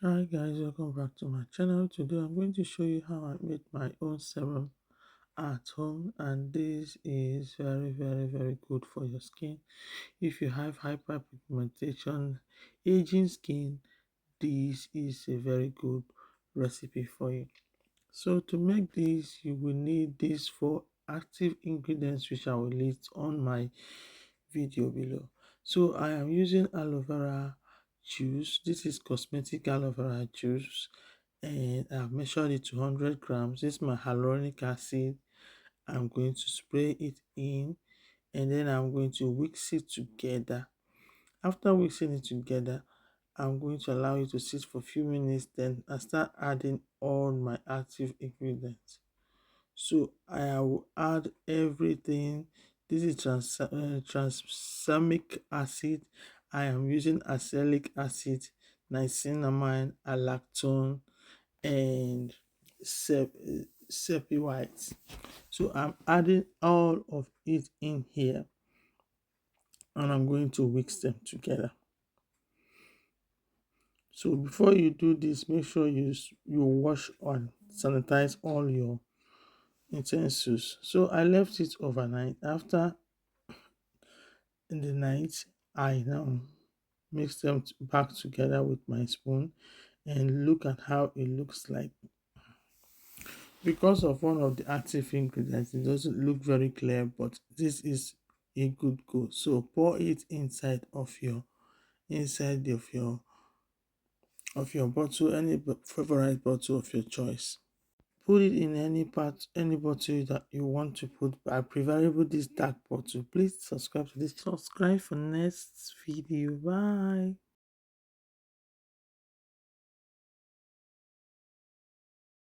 Hi guys, welcome back to my channel. Today I'm going to show you how I made my own serum at home, and this is very good for your skin. If you have hyperpigmentation, aging skin, this is a very good recipe for you. So to make this, you will need these four active ingredients, which I will list on my video below. So I am using aloe vera juice. This is cosmetic aloe vera juice, and I've measured it to 100 grams. This is my hyaluronic acid. I'm going to spray it in, and then I'm going to mix it together. After mixing it together, I'm going to allow it to sit for a few minutes. Then I start adding all my active ingredients. So I will add everything. This is tranexamic acid. I am using acelaic acid, niacinamide, alactone, and sepi white. So I'm adding all of it in here, and I'm going to mix them together. So before you do this, make sure you wash and sanitize all your utensils. So I left it overnight. After in the night, I now mix them back together with my spoon and look at how it looks like. Because of one of the active ingredients, it doesn't look very clear, but this is a good go. So pour it inside of your bottle, any favorite bottle of your choice. Put it in any bottle that you want to put, but preferably this dark bottle. Please subscribe to this. Subscribe for next video. Bye.